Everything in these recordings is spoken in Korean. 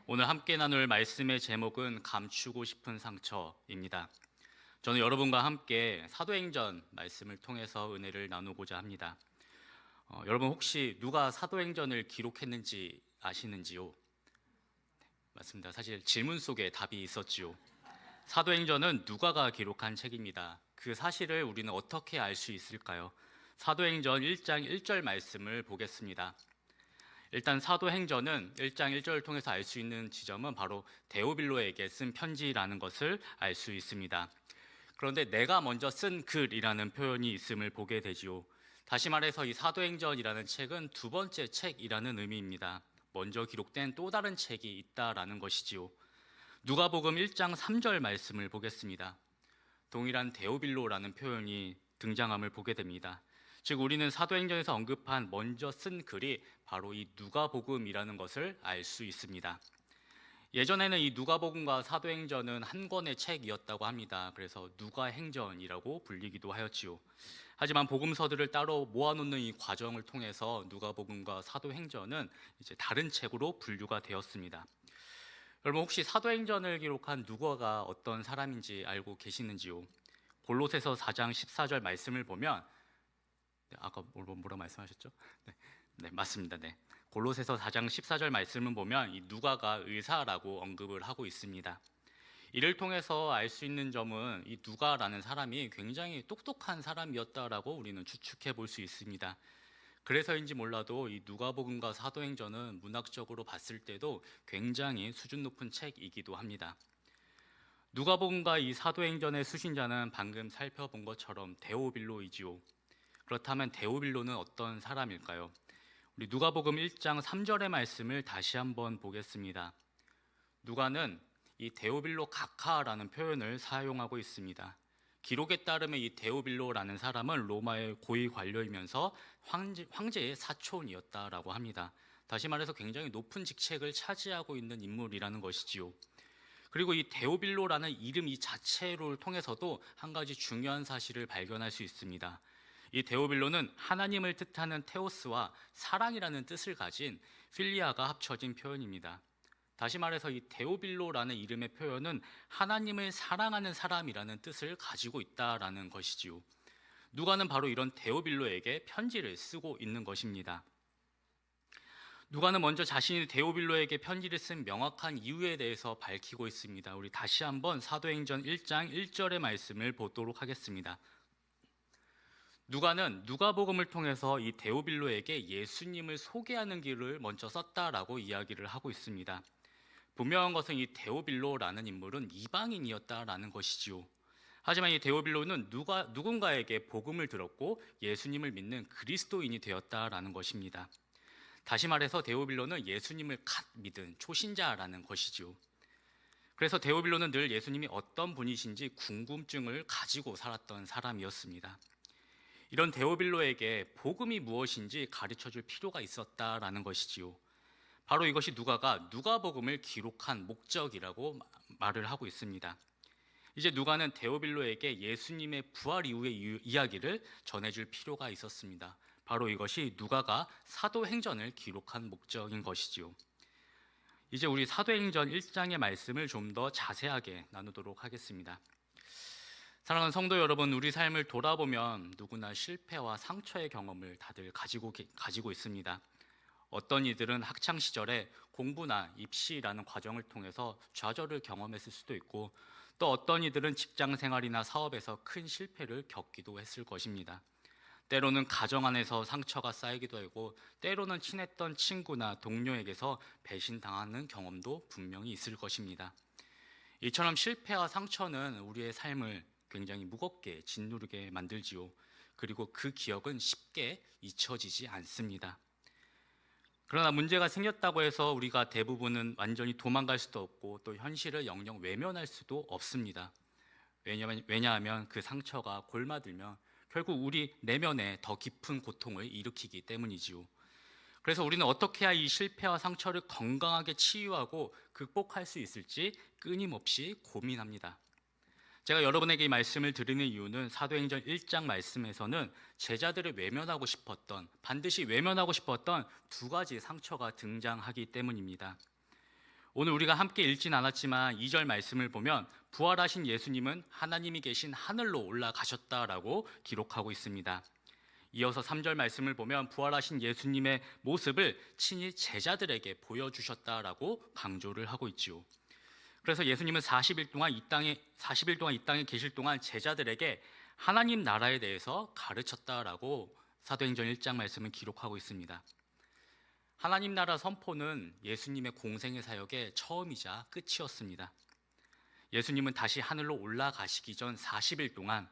오늘 함께 나눌 말씀의 제목은 감추고 싶은 상처입니다. 저는 여러분과 함께 사도행전 말씀을 통해서 은혜를 나누고자 합니다. 여러분 혹시 누가 사도행전을 기록했는지 아시는지요? 맞습니다. 사실 질문 속에 답이 있었지요. 사도행전은 누가가 기록한 책입니다. 그 사실을 우리는 어떻게 알 수 있을까요? 사도행전 1장 1절 말씀을 보겠습니다. 일단 사도행전은 1장 1절을 통해서 알 수 있는 지점은 바로 데오빌로에게 쓴 편지라는 것을 알 수 있습니다. 그런데 내가 먼저 쓴 글이라는 표현이 있음을 보게 되지요. 다시 말해서 이 사도행전이라는 책은 두 번째 책이라는 의미입니다. 먼저 기록된 또 다른 책이 있다라는 것이지요. 누가복음 1장 3절 말씀을 보겠습니다. 동일한 데오빌로라는 표현이 등장함을 보게 됩니다. 즉 우리는 사도행전에서 언급한 먼저 쓴 글이 바로 이 누가복음이라는 것을 알 수 있습니다. 예전에는 이 누가복음과 사도행전은 한 권의 책이었다고 합니다. 그래서 누가행전이라고 불리기도 하였지요. 하지만 복음서들을 따로 모아놓는 이 과정을 통해서 누가복음과 사도행전은 이제 다른 책으로 분류가 되었습니다. 여러분 혹시 사도행전을 기록한 누가가 어떤 사람인지 알고 계시는지요? 골로새서 4장 14절 말씀을 보면 아까 뭐라 말씀하셨죠? 네, 맞습니다. 네. 골로새서 4장 14절 말씀을 보면 이 누가가 의사라고 언급을 하고 있습니다. 이를 통해서 알 수 있는 점은 이 누가라는 사람이 굉장히 똑똑한 사람이었다라고 우리는 추측해 볼 수 있습니다. 그래서인지 몰라도 이 누가복음과 사도행전은 문학적으로 봤을 때도 굉장히 수준 높은 책이기도 합니다. 누가복음과 이 사도행전의 수신자는 방금 살펴본 것처럼 데오빌로이지요. 그렇다면 데오빌로는 어떤 사람일까요? 우리 누가복음 1장 3절의 말씀을 다시 한번 보겠습니다. 누가는 이 데오빌로 각하라는 표현을 사용하고 있습니다. 기록에 따르면 이 데오빌로라는 사람은 로마의 고위 관료이면서 황제의 사촌이었다라고 합니다. 다시 말해서 굉장히 높은 직책을 차지하고 있는 인물이라는 것이지요. 그리고 이 데오빌로라는 이름 이 자체를 통해서도 한 가지 중요한 사실을 발견할 수 있습니다. 이 데오빌로는 하나님을 뜻하는 테오스와 사랑이라는 뜻을 가진 필리아가 합쳐진 표현입니다. 다시 말해서 이 데오빌로라는 이름의 표현은 하나님을 사랑하는 사람이라는 뜻을 가지고 있다라는 것이지요. 누가는 바로 이런 데오빌로에게 편지를 쓰고 있는 것입니다. 누가는 먼저 자신이 데오빌로에게 편지를 쓴 명확한 이유에 대해서 밝히고 있습니다. 우리 다시 한번 사도행전 1장 1절의 말씀을 보도록 하겠습니다. 누가는 누가복음을 통해서 이 데오빌로에게 예수님을 소개하는 길을 먼저 썼다라고 이야기를 하고 있습니다. 분명한 것은 이 데오빌로라는 인물은 이방인이었다라는 것이지요. 하지만 이 데오빌로는 누군가에게 복음을 들었고 예수님을 믿는 그리스도인이 되었다라는 것입니다. 다시 말해서 데오빌로는 예수님을 갓 믿은 초신자라는 것이지요. 그래서 데오빌로는 늘 예수님이 어떤 분이신지 궁금증을 가지고 살았던 사람이었습니다. 이런 데오빌로에게 복음이 무엇인지 가르쳐줄 필요가 있었다라는 것이지요. 바로 이것이 누가가 누가복음을 기록한 목적이라고 말을 하고 있습니다. 이제 누가는 데오빌로에게 예수님의 부활 이후의 이야기를 전해줄 필요가 있었습니다. 바로 이것이 누가가 사도행전을 기록한 목적인 것이지요. 이제 우리 사도행전 1장의 말씀을 좀 더 자세하게 나누도록 하겠습니다. 사랑하는 성도 여러분, 우리 삶을 돌아보면 누구나 실패와 상처의 경험을 다들 가지고 있습니다. 어떤 이들은 학창 시절에 공부나 입시라는 과정을 통해서 좌절을 경험했을 수도 있고, 또 어떤 이들은 직장 생활이나 사업에서 큰 실패를 겪기도 했을 것입니다. 때로는 가정 안에서 상처가 쌓이기도 하고, 때로는 친했던 친구나 동료에게서 배신당하는 경험도 분명히 있을 것입니다. 이처럼 실패와 상처는 우리의 삶을 굉장히 무겁게 짓누르게 만들지요. 그리고 그 기억은 쉽게 잊혀지지 않습니다. 그러나 문제가 생겼다고 해서 우리가 대부분은 완전히 도망갈 수도 없고 또 현실을 영영 외면할 수도 없습니다. 왜냐하면 그 상처가 골마들면 결국 우리 내면에 더 깊은 고통을 일으키기 때문이지요. 그래서 우리는 어떻게 해야 이 실패와 상처를 건강하게 치유하고 극복할 수 있을지 끊임없이 고민합니다. 제가 여러분에게 이 말씀을 드리는 이유는 사도행전 1장 말씀에서는 제자들을 반드시 외면하고 싶었던 두 가지 상처가 등장하기 때문입니다. 오늘 우리가 함께 읽진 않았지만 2절 말씀을 보면 부활하신 예수님은 하나님이 계신 하늘로 올라가셨다라고 기록하고 있습니다. 이어서 3절 말씀을 보면 부활하신 예수님의 모습을 친히 제자들에게 보여주셨다라고 강조를 하고 있지요. 그래서 예수님은 40일 동안 이 땅에 계실 동안 제자들에게 하나님 나라에 대해서 가르쳤다라고 사도행전 1장 말씀을 기록하고 있습니다. 하나님 나라 선포는 예수님의 공생의 사역의 처음이자 끝이었습니다. 예수님은 다시 하늘로 올라가시기 전 40일 동안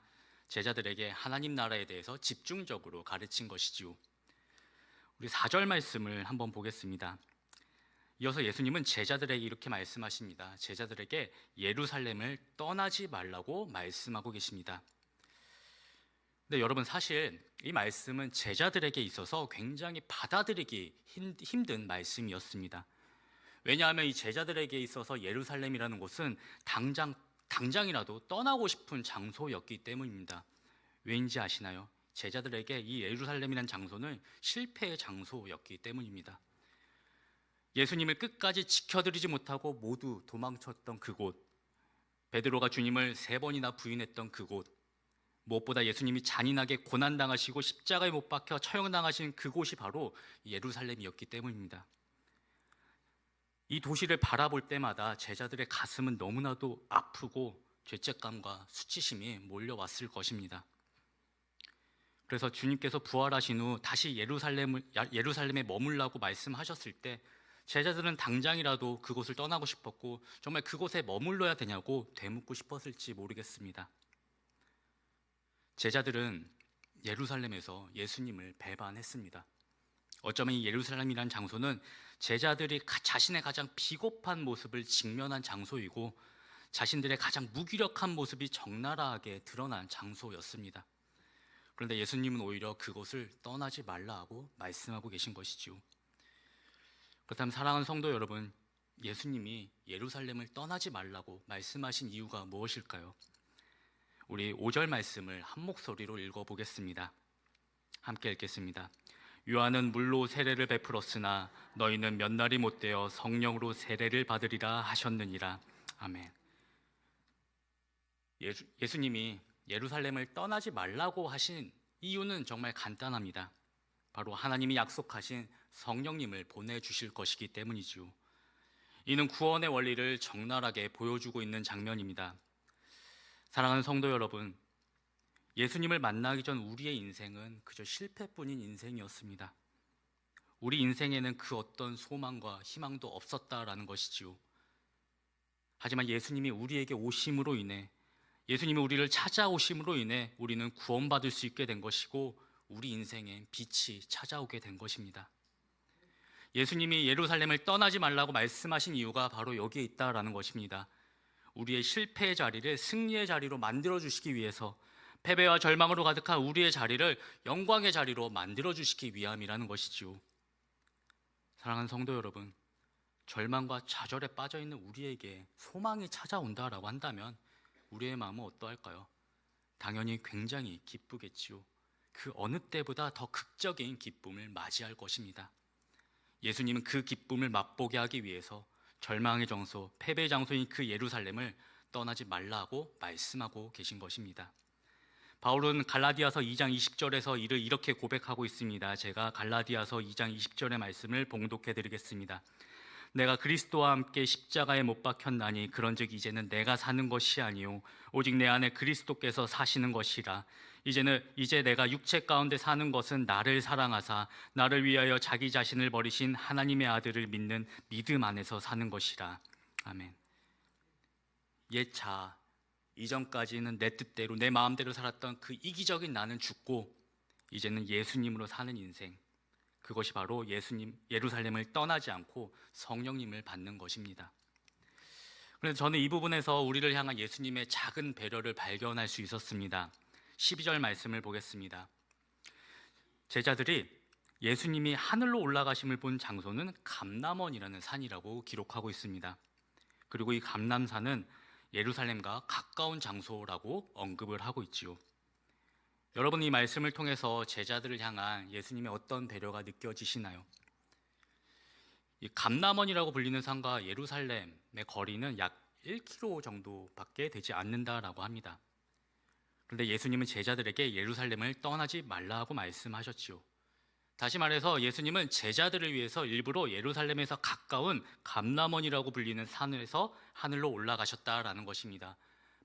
제자들에게 하나님 나라에 대해서 집중적으로 가르친 것이지요. 우리 4절 말씀을 한번 보겠습니다. 이어서 예수님은 제자들에게 이렇게 말씀하십니다. 제자들에게 예루살렘을 떠나지 말라고 말씀하고 계십니다. 근데 여러분, 사실 이 말씀은 제자들에게 있어서 굉장히 받아들이기 힘든 말씀이었습니다. 왜냐하면 이 제자들에게 있어서 예루살렘이라는 곳은 당장이라도 떠나고 싶은 장소였기 때문입니다. 왠지 아시나요? 제자들에게 이 예루살렘이라는 장소는 실패의 장소였기 때문입니다. 예수님을 끝까지 지켜드리지 못하고 모두 도망쳤던 그곳, 베드로가 주님을 3번이나 부인했던 그곳, 무엇보다 예수님이 잔인하게 고난당하시고 십자가에 못 박혀 처형당하신 그곳이 바로 예루살렘이었기 때문입니다. 이 도시를 바라볼 때마다 제자들의 가슴은 너무나도 아프고 죄책감과 수치심이 몰려왔을 것입니다. 그래서 주님께서 부활하신 후 다시 예루살렘에 머물라고 말씀하셨을 때 제자들은 당장이라도 그곳을 떠나고 싶었고 정말 그곳에 머물러야 되냐고 되묻고 싶었을지 모르겠습니다. 제자들은 예루살렘에서 예수님을 배반했습니다. 어쩌면 이 예루살렘이라는 장소는 제자들이 자신의 가장 비겁한 모습을 직면한 장소이고 자신들의 가장 무기력한 모습이 적나라하게 드러난 장소였습니다. 그런데 예수님은 오히려 그곳을 떠나지 말라 하고 말씀하고 계신 것이지요. 그렇다면 사랑하는 성도 여러분, 예수님이 예루살렘을 떠나지 말라고 말씀하신 이유가 무엇일까요? 우리 5절 말씀을 한 목소리로 읽어보겠습니다. 함께 읽겠습니다. 요한은 물로 세례를 베풀었으나 너희는 몇 날이 못되어 성령으로 세례를 받으리라 하셨느니라. 아멘. 예수님이 예루살렘을 떠나지 말라고 하신 이유는 정말 간단합니다. 바로 하나님이 약속하신 성령님을 보내주실 것이기 때문이죠. 이는 구원의 원리를 적나라하게 보여주고 있는 장면입니다. 사랑하는 성도 여러분, 예수님을 만나기 전 우리의 인생은 그저 실패뿐인 인생이었습니다. 우리 인생에는 그 어떤 소망과 희망도 없었다라는 것이지요. 하지만 예수님이 우리에게 오심으로 인해, 예수님이 우리를 찾아오심으로 인해 우리는 구원받을 수 있게 된 것이고 우리 인생엔 빛이 찾아오게 된 것입니다. 예수님이 예루살렘을 떠나지 말라고 말씀하신 이유가 바로 여기에 있다라는 것입니다. 우리의 실패의 자리를 승리의 자리로 만들어주시기 위해서, 패배와 절망으로 가득한 우리의 자리를 영광의 자리로 만들어주시기 위함이라는 것이지요. 사랑하는 성도 여러분, 절망과 좌절에 빠져있는 우리에게 소망이 찾아온다라고 한다면 우리의 마음은 어떠할까요? 당연히 굉장히 기쁘겠지요. 그 어느 때보다 더 극적인 기쁨을 맞이할 것입니다. 예수님은 그 기쁨을 맛보게 하기 위해서 절망의 장소, 패배의 장소인 그 예루살렘을 떠나지 말라고 말씀하고 계신 것입니다. 바울은 갈라디아서 2장 20절에서 이를 이렇게 고백하고 있습니다. 제가 갈라디아서 2장 20절의 말씀을 봉독해 드리겠습니다. 내가 그리스도와 함께 십자가에 못 박혔나니 그런즉 이제는 내가 사는 것이 아니요 오직 내 안에 그리스도께서 사시는 것이라. 이제 내가 육체 가운데 사는 것은 나를 사랑하사 나를 위하여 자기 자신을 버리신 하나님의 아들을 믿는 믿음 안에서 사는 것이라. 아멘. 옛 자아, 이전까지는 내 뜻대로 내 마음대로 살았던 그 이기적인 나는 죽고 이제는 예수님으로 사는 인생, 그것이 바로 예루살렘을 떠나지 않고 성령님을 받는 것입니다. 그래서 저는 이 부분에서 우리를 향한 예수님의 작은 배려를 발견할 수 있었습니다. 12절 말씀을 보겠습니다. 제자들이 예수님이 하늘로 올라가심을 본 장소는 감람원이라는 산이라고 기록하고 있습니다. 그리고 이 감람산은 예루살렘과 가까운 장소라고 언급을 하고 있지요. 여러분, 이 말씀을 통해서 제자들을 향한 예수님의 어떤 배려가 느껴지시나요? 이 감람원이라고 불리는 산과 예루살렘의 거리는 약 1km 정도밖에 되지 않는다라고 합니다. 그런데 예수님은 제자들에게 예루살렘을 떠나지 말라고 말씀하셨지요. 다시 말해서 예수님은 제자들을 위해서 일부러 예루살렘에서 가까운 감람원이라고 불리는 산에서 하늘로 올라가셨다라는 것입니다.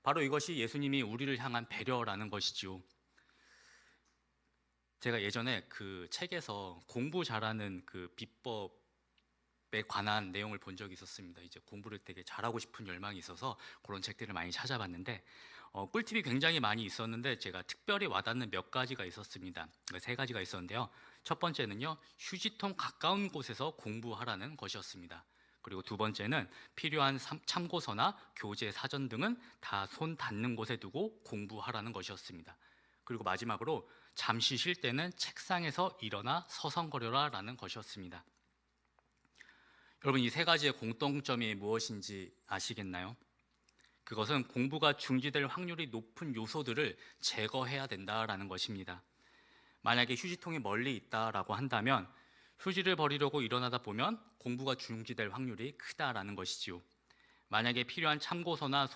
바로 이것이 예수님이 우리를 향한 배려라는 것이지요. 제가 예전에 그 책에서 공부 잘하는 그 비법에 관한 내용을 본 적이 있었습니다. 이제 공부를 되게 잘하고 싶은 열망이 있어서 그런 책들을 많이 찾아봤는데 꿀팁이 굉장히 많이 있었는데 제가 특별히 와닿는 몇 가지가 있었습니다. 세 가지가 있었는데요. 첫 번째는요, 휴지통 가까운 곳에서 공부하라는 것이었습니다. 그리고 두 번째는 필요한 참고서나 교재 사전 등은 다 손 닿는 곳에 두고 공부하라는 것이었습니다. 그리고 마지막으로 잠시 쉴 때는 책상에서 일어나 서성거려라라는 것이었습니다. 여러분, 이 세 가지의 공통점이 무엇인지 아시겠나요? 그것은 공부가 중지될 확률이 높은 요소들을 제거해야 된다라는 것입니다. 만약에 휴지통이 멀리 있다라고 한다면 휴지를 버리려고 일어나다 보면 공부가 중지될 확률이 크다라는 것이지요. 만약에 필요한 참고서나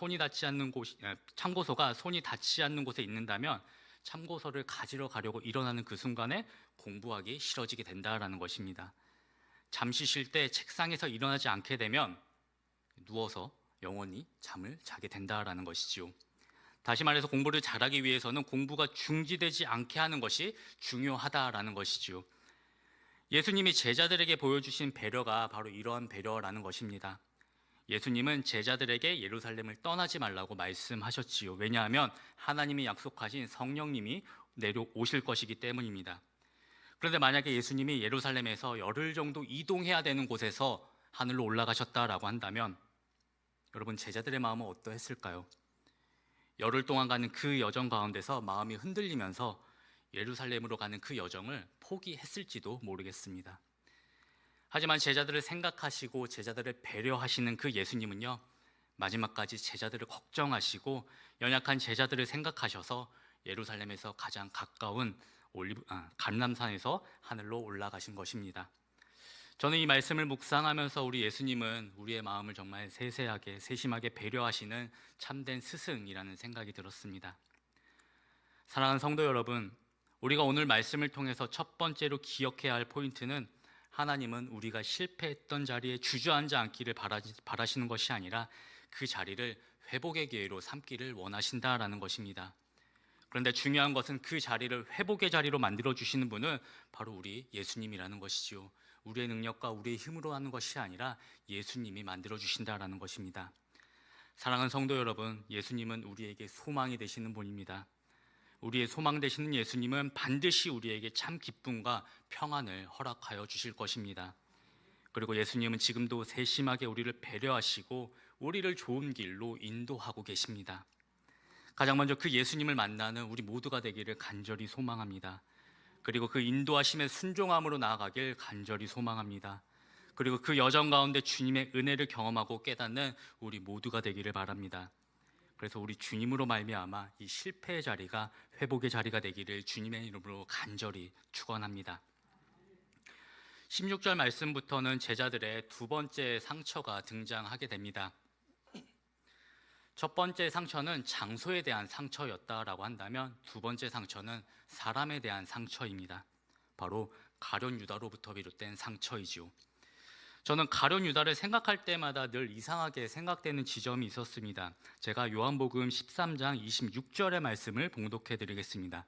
참고서가 손이 닿지 않는 곳에 있는다면 참고서를 가지러 가려고 일어나는 그 순간에 공부하기 싫어지게 된다라는 것입니다. 잠시 쉴 때 책상에서 일어나지 않게 되면 누워서 영원히 잠을 자게 된다라는 것이지요. 다시 말해서 공부를 잘하기 위해서는 공부가 중지되지 않게 하는 것이 중요하다라는 것이지요. 예수님이 제자들에게 보여주신 배려가 바로 이러한 배려라는 것입니다. 예수님은 제자들에게 예루살렘을 떠나지 말라고 말씀하셨지요. 왜냐하면 하나님이 약속하신 성령님이 내려오실 것이기 때문입니다. 그런데 만약에 예수님이 예루살렘에서 열흘 정도 이동해야 되는 곳에서 하늘로 올라가셨다라고 한다면 여러분, 제자들의 마음은 어떠했을까요? 열흘 동안 가는 그 여정 가운데서 마음이 흔들리면서 예루살렘으로 가는 그 여정을 포기했을지도 모르겠습니다. 하지만 제자들을 생각하시고 제자들을 배려하시는 그 예수님은요, 마지막까지 제자들을 걱정하시고 연약한 제자들을 생각하셔서 예루살렘에서 가장 가까운 감람산에서 하늘로 올라가신 것입니다. 저는 이 말씀을 묵상하면서 우리 예수님은 우리의 마음을 정말 세세하게 세심하게 배려하시는 참된 스승이라는 생각이 들었습니다. 사랑하는 성도 여러분, 우리가 오늘 말씀을 통해서 첫 번째로 기억해야 할 포인트는 하나님은 우리가 실패했던 자리에 주저앉지 않기를 바라시는 것이 아니라 그 자리를 회복의 기회로 삼기를 원하신다라는 것입니다. 그런데 중요한 것은 그 자리를 회복의 자리로 만들어 주시는 분은 바로 우리 예수님이라는 것이지요. 우리의 능력과 우리의 힘으로 하는 것이 아니라 예수님이 만들어 주신다라는 것입니다. 사랑하는 성도 여러분, 예수님은 우리에게 소망이 되시는 분입니다. 우리의 소망 되시는 예수님은 반드시 우리에게 참 기쁨과 평안을 허락하여 주실 것입니다. 그리고 예수님은 지금도 세심하게 우리를 배려하시고 우리를 좋은 길로 인도하고 계십니다. 가장 먼저 그 예수님을 만나는 우리 모두가 되기를 간절히 소망합니다. 그리고 그 인도하심에 순종함으로 나아가길 간절히 소망합니다. 그리고 그 여정 가운데 주님의 은혜를 경험하고 깨닫는 우리 모두가 되기를 바랍니다. 그래서 우리 주님으로 말미암아 이 실패의 자리가 회복의 자리가 되기를 주님의 이름으로 간절히 축원합니다. 16절 말씀부터는 제자들의 두 번째 상처가 등장하게 됩니다. 첫 번째 상처는 장소에 대한 상처였다라고 한다면 두 번째 상처는 사람에 대한 상처입니다. 바로 가룟 유다로부터 비롯된 상처이지요. 저는 가룟 유다를 생각할 때마다 늘 이상하게 생각되는 지점이 있었습니다. 제가 요한복음 13장 26절의 말씀을 봉독해 드리겠습니다.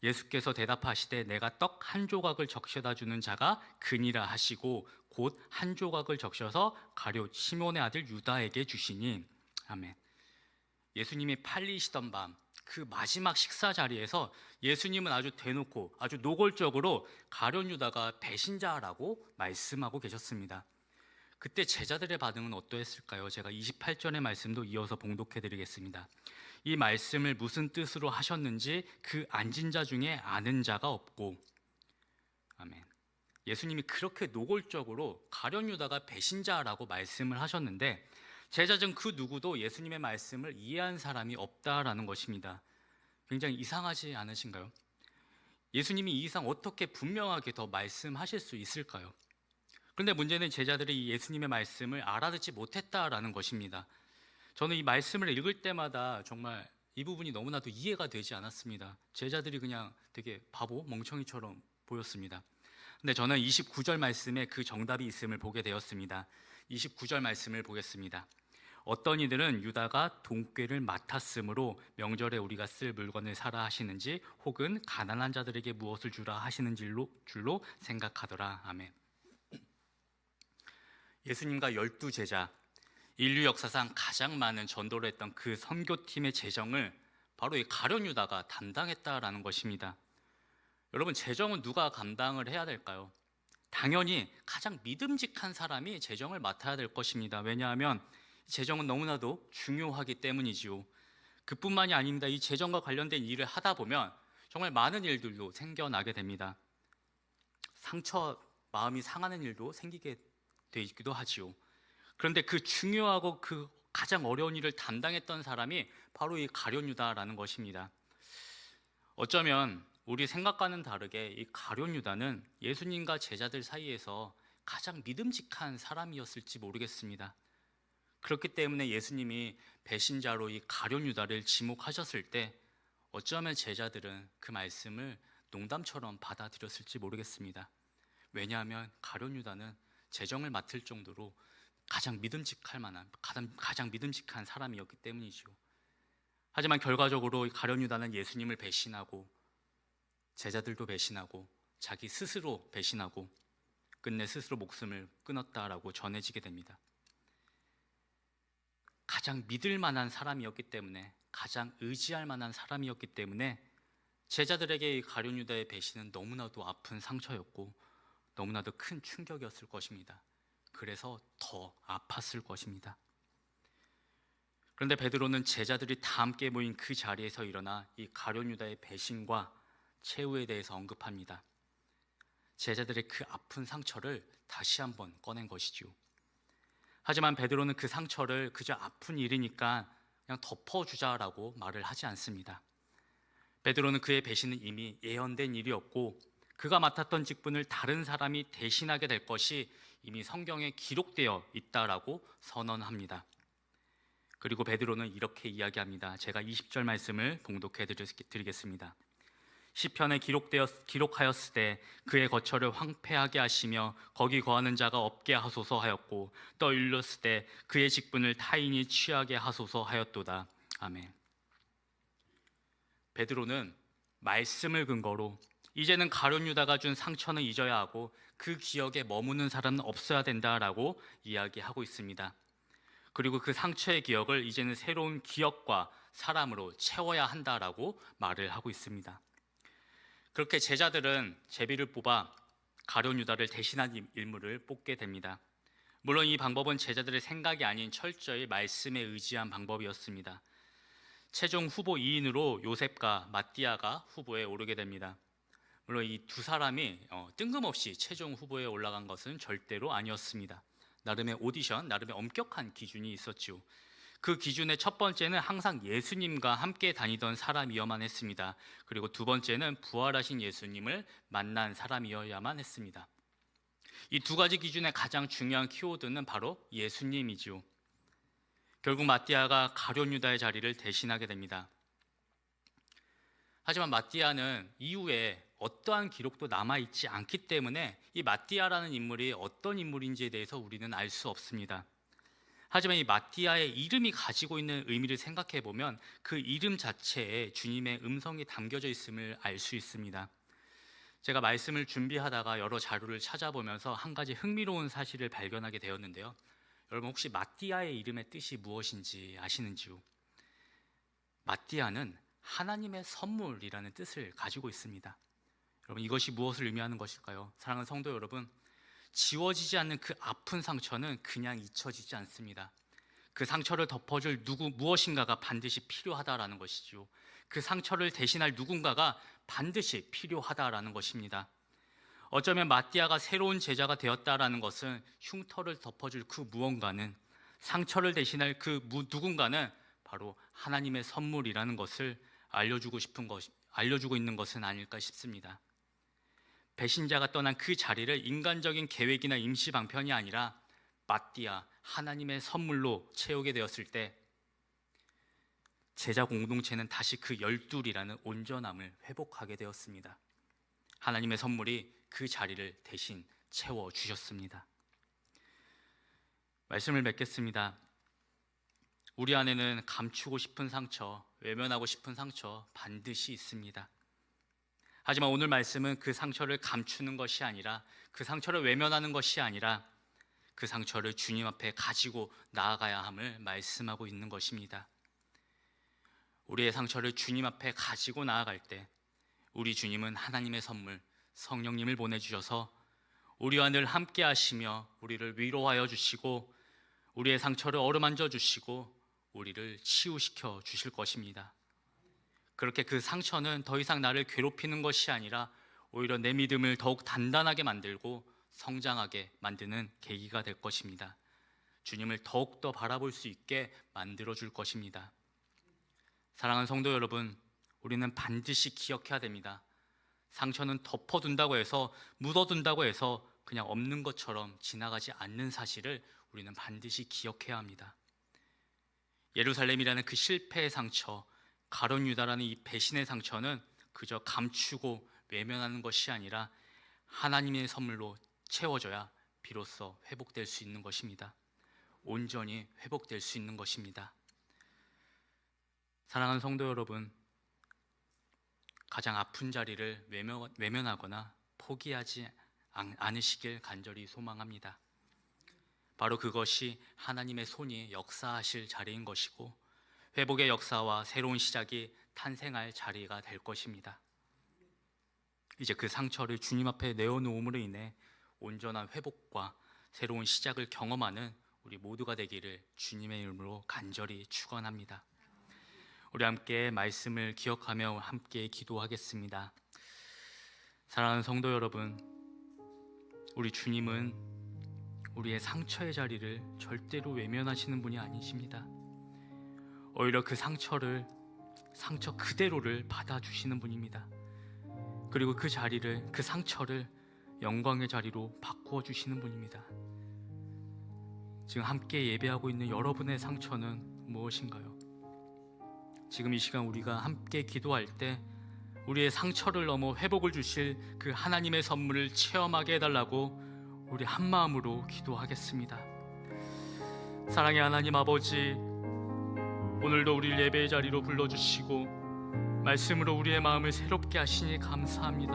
예수께서 대답하시되 내가 떡 한 조각을 적셔다 주는 자가 그니라 하시고 곧 한 조각을 적셔서 가룟 시몬의 아들 유다에게 주시니. 아멘. 예수님이 팔리시던 밤 그 마지막 식사 자리에서 예수님은 아주 대놓고 아주 노골적으로 가룟 유다가 배신자라고 말씀하고 계셨습니다. 그때 제자들의 반응은 어떠했을까요? 제가 28절의 말씀도 이어서 봉독해 드리겠습니다. 이 말씀을 무슨 뜻으로 하셨는지 그 앉은 자 중에 아는 자가 없고. 아멘. 예수님이 그렇게 노골적으로 가룟 유다가 배신자라고 말씀을 하셨는데 제자 중 그 누구도 예수님의 말씀을 이해한 사람이 없다라는 것입니다. 굉장히 이상하지 않으신가요? 예수님이 이 이상 어떻게 분명하게 더 말씀하실 수 있을까요? 그런데 문제는 제자들이 이 예수님의 말씀을 알아듣지 못했다라는 것입니다. 저는 이 말씀을 읽을 때마다 정말 이 부분이 너무나도 이해가 되지 않았습니다. 제자들이 그냥 되게 바보, 멍청이처럼 보였습니다. 근데 저는 29절 말씀에 그 정답이 있음을 보게 되었습니다. 29절 말씀을 보겠습니다. 어떤 이들은 유다가 돈꾀를 맡았으므로 명절에 우리가 쓸 물건을 사라 하시는지 혹은 가난한 자들에게 무엇을 주라 하시는 줄로 생각하더라. 아멘. 예수님과 12제자, 인류 역사상 가장 많은 전도를 했던 그 선교팀의 재정을 바로 이 가룟 유다가 담당했다라는 것입니다. 여러분, 재정은 누가 감당을 해야 될까요? 당연히 가장 믿음직한 사람이 재정을 맡아야 될 것입니다. 왜냐하면 재정은 너무나도 중요하기 때문이지요. 그뿐만이 아닙니다. 이 재정과 관련된 일을 하다 보면 정말 많은 일들도 생겨나게 됩니다. 마음이 상하는 일도 생기게 되기도 하지요. 그런데 그 중요하고 그 가장 어려운 일을 담당했던 사람이 바로 이 가룟 유다라는 것입니다. 어쩌면 우리 생각과는 다르게 이 가룟 유다는 예수님과 제자들 사이에서 가장 믿음직한 사람이었을지 모르겠습니다. 그렇기 때문에 예수님이 배신자로 이 가룟 유다를 지목하셨을 때 어쩌면 제자들은 그 말씀을 농담처럼 받아들였을지 모르겠습니다. 왜냐하면 가룟 유다는 재정을 맡을 정도로 가장 믿음직한 사람이었기 때문이죠. 하지만 결과적으로 가룟 유다는 예수님을 배신하고 제자들도 배신하고 자기 스스로 배신하고 끝내 스스로 목숨을 끊었다라고 전해지게 됩니다. 가장 믿을 만한 사람이었기 때문에, 가장 의지할 만한 사람이었기 때문에 제자들에게 이 가룟 유다의 배신은 너무나도 아픈 상처였고 너무나도 큰 충격이었을 것입니다. 그래서 더 아팠을 것입니다. 그런데 베드로는 제자들이 다 함께 모인 그 자리에서 일어나 이 가룟 유다의 배신과 최후에 대해서 언급합니다. 제자들의 그 아픈 상처를 다시 한번 꺼낸 것이죠. 하지만 베드로는 그 상처를 그저 아픈 일이니까 그냥 덮어주자라고 말을 하지 않습니다. 베드로는 그의 배신은 이미 예언된 일이었고 그가 맡았던 직분을 다른 사람이 대신하게 될 것이 이미 성경에 기록되어 있다라고 선언합니다. 그리고 베드로는 이렇게 이야기합니다. 제가 20절 말씀을 봉독해 드리겠습니다. 시편에 기록하였으되 그의 거처를 황폐하게 하시며 거기 거하는 자가 없게 하소서 하였고 또 일렀으되 그의 직분을 타인이 취하게 하소서 하였도다. 아멘. 베드로는 말씀을 근거로 이제는 가룟 유다가 준 상처는 잊어야 하고 그 기억에 머무는 사람은 없어야 된다라고 이야기하고 있습니다. 그리고 그 상처의 기억을 이제는 새로운 기억과 사람으로 채워야 한다라고 말을 하고 있습니다. 그렇게 제자들은 제비를 뽑아 가룟 유다를 대신한 인물을 뽑게 됩니다. 물론 이 방법은 제자들의 생각이 아닌 철저히 말씀에 의지한 방법이었습니다. 최종 후보 2인으로 요셉과 마띠아가 후보에 오르게 됩니다. 물론 이 두 사람이 뜬금없이 최종 후보에 올라간 것은 절대로 아니었습니다. 나름의 오디션, 나름의 엄격한 기준이 있었지요. 그 기준의 첫 번째는 항상 예수님과 함께 다니던 사람이어야만 했습니다. 그리고 두 번째는 부활하신 예수님을 만난 사람이어야만 했습니다. 이 두 가지 기준의 가장 중요한 키워드는 바로 예수님이지요. 결국 마띠아가 가룟 유다의 자리를 대신하게 됩니다. 하지만 마띠아는 이후에 어떠한 기록도 남아있지 않기 때문에 이 마띠아라는 인물이 어떤 인물인지에 대해서 우리는 알 수 없습니다. 하지만 이 마띠아의 이름이 가지고 있는 의미를 생각해 보면 그 이름 자체에 주님의 음성이 담겨져 있음을 알 수 있습니다. 제가 말씀을 준비하다가 여러 자료를 찾아보면서 한 가지 흥미로운 사실을 발견하게 되었는데요. 여러분 혹시 마띠아의 이름의 뜻이 무엇인지 아시는지요? 마띠아는 하나님의 선물이라는 뜻을 가지고 있습니다. 여러분 이것이 무엇을 의미하는 것일까요? 사랑하는 성도 여러분, 지워지지 않는 그 아픈 상처는 그냥 잊혀지지 않습니다. 그 상처를 덮어줄 무엇인가가 반드시 필요하다라는 것이죠. 그 상처를 대신할 누군가가 반드시 필요하다라는 것입니다. 어쩌면 마띠아가 새로운 제자가 되었다라는 것은 흉터를 덮어줄 그 무언가는, 상처를 대신할 그 누군가는 바로 하나님의 선물이라는 것을 알려주고 있는 것은 아닐까 싶습니다. 배신자가 떠난 그 자리를 인간적인 계획이나 임시 방편이 아니라 마띠아 하나님의 선물로 채우게 되었을 때 제자 공동체는 다시 그 열둘이라는 온전함을 회복하게 되었습니다. 하나님의 선물이 그 자리를 대신 채워주셨습니다. 말씀을 맺겠습니다. 우리 안에는 감추고 싶은 상처, 외면하고 싶은 상처 반드시 있습니다. 하지만 오늘 말씀은 그 상처를 감추는 것이 아니라, 그 상처를 외면하는 것이 아니라 그 상처를 주님 앞에 가지고 나아가야 함을 말씀하고 있는 것입니다. 우리의 상처를 주님 앞에 가지고 나아갈 때 우리 주님은 하나님의 선물 성령님을 보내주셔서 우리와 늘 함께 하시며 우리를 위로하여 주시고 우리의 상처를 어루만져 주시고 우리를 치유시켜 주실 것입니다. 그렇게 그 상처는 더 이상 나를 괴롭히는 것이 아니라 오히려 내 믿음을 더욱 단단하게 만들고 성장하게 만드는 계기가 될 것입니다. 주님을 더욱더 바라볼 수 있게 만들어 줄 것입니다. 사랑하는 성도 여러분, 우리는 반드시 기억해야 됩니다. 상처는 덮어둔다고 해서, 묻어둔다고 해서 그냥 없는 것처럼 지나가지 않는 사실을 우리는 반드시 기억해야 합니다. 예루살렘이라는 그 실패의 상처, 가룟 유다라는 이 배신의 상처는 그저 감추고 외면하는 것이 아니라 하나님의 선물로 채워져야 비로소 회복될 수 있는 것입니다. 온전히 회복될 수 있는 것입니다. 사랑하는 성도 여러분, 가장 아픈 자리를 외면하거나 포기하지 않으시길 간절히 소망합니다. 바로 그것이 하나님의 손이 역사하실 자리인 것이고 회복의 역사와 새로운 시작이 탄생할 자리가 될 것입니다. 이제 그 상처를 주님 앞에 내어놓음으로 인해 온전한 회복과 새로운 시작을 경험하는 우리 모두가 되기를 주님의 이름으로 간절히 축원합니다. 우리 함께 말씀을 기억하며 함께 기도하겠습니다. 사랑하는 성도 여러분, 우리 주님은 우리의 상처의 자리를 절대로 외면하시는 분이 아니십니다. 오히려 그 상처 그대로를 받아주시는 분입니다. 그리고 그 자리를, 그 상처를 영광의 자리로 바꾸어 주시는 분입니다. 지금 함께 예배하고 있는 여러분의 상처는 무엇인가요? 지금 이 시간 우리가 함께 기도할 때 우리의 상처를 넘어 회복을 주실 그 하나님의 선물을 체험하게 해달라고 우리 한 마음으로 기도하겠습니다. 사랑의 하나님 아버지, 오늘도 우리를 예배의 자리로 불러주시고 말씀으로 우리의 마음을 새롭게 하시니 감사합니다.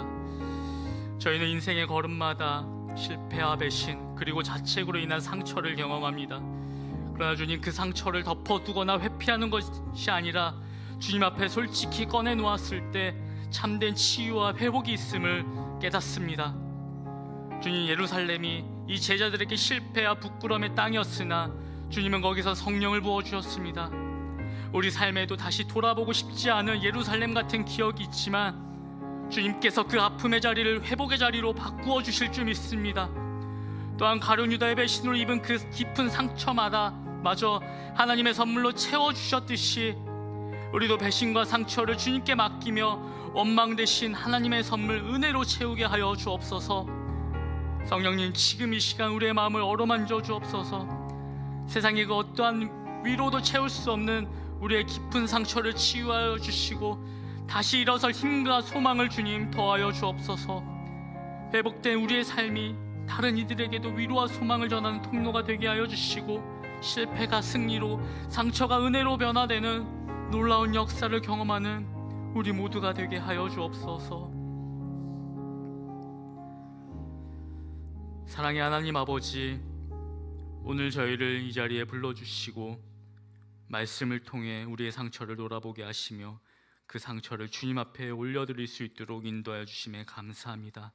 저희는 인생의 걸음마다 실패와 배신 그리고 자책으로 인한 상처를 경험합니다. 그러나 주님, 그 상처를 덮어두거나 회피하는 것이 아니라 주님 앞에 솔직히 꺼내놓았을 때 참된 치유와 회복이 있음을 깨닫습니다. 주님, 예루살렘이 이 제자들에게 실패와 부끄러움의 땅이었으나 주님은 거기서 성령을 부어주셨습니다. 우리 삶에도 다시 돌아보고 싶지 않은 예루살렘 같은 기억이 있지만 주님께서 그 아픔의 자리를 회복의 자리로 바꾸어 주실 줄 믿습니다. 또한 가룟 유다의 배신으로 입은 그 깊은 상처마다 마저 하나님의 선물로 채워주셨듯이 우리도 배신과 상처를 주님께 맡기며 원망 대신 하나님의 선물 은혜로 채우게 하여 주옵소서. 성령님, 지금 이 시간 우리의 마음을 어루만져 주옵소서. 세상의 그 어떠한 위로도 채울 수 없는 우리의 깊은 상처를 치유하여 주시고 다시 일어설 힘과 소망을 주님 더하여 주옵소서. 회복된 우리의 삶이 다른 이들에게도 위로와 소망을 전하는 통로가 되게 하여 주시고 실패가 승리로, 상처가 은혜로 변화되는 놀라운 역사를 경험하는 우리 모두가 되게 하여 주옵소서. 사랑의 하나님 아버지, 오늘 저희를 이 자리에 불러주시고 말씀을 통해 우리의 상처를 돌아보게 하시며 그 상처를 주님 앞에 올려드릴 수 있도록 인도하여 주심에 감사합니다.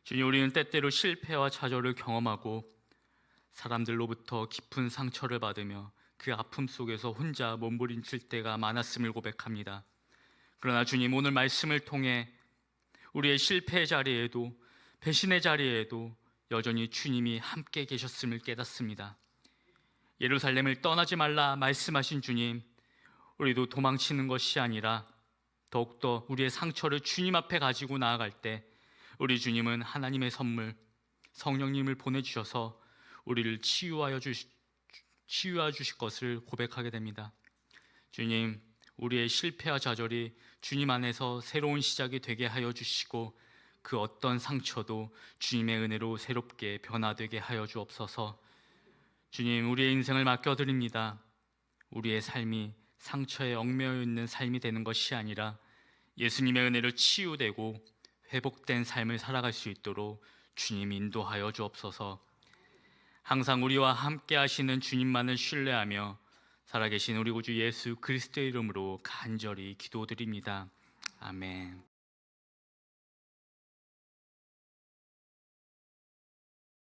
주님, 우리는 때때로 실패와 좌절을 경험하고 사람들로부터 깊은 상처를 받으며 그 아픔 속에서 혼자 몸부림칠 때가 많았음을 고백합니다. 그러나 주님, 오늘 말씀을 통해 우리의 실패의 자리에도 배신의 자리에도 여전히 주님이 함께 계셨음을 깨닫습니다. 예루살렘을 떠나지 말라 말씀하신 주님, 우리도 도망치는 것이 아니라 더욱더 우리의 상처를 주님 앞에 가지고 나아갈 때 우리 주님은 하나님의 선물 성령님을 보내주셔서 우리를 치유하여 주실 것을 고백하게 됩니다. 주님, 우리의 실패와 좌절이 주님 안에서 새로운 시작이 되게 하여 주시고 그 어떤 상처도 주님의 은혜로 새롭게 변화되게 하여 주옵소서. 주님, 우리의 인생을 맡겨드립니다. 우리의 삶이 상처에 얽매여 있는 삶이 되는 것이 아니라 예수님의 은혜로 치유되고 회복된 삶을 살아갈 수 있도록 주님 인도하여 주옵소서. 항상 우리와 함께 하시는 주님만을 신뢰하며 살아계신 우리 구주 예수 그리스도의 이름으로 간절히 기도드립니다. 아멘.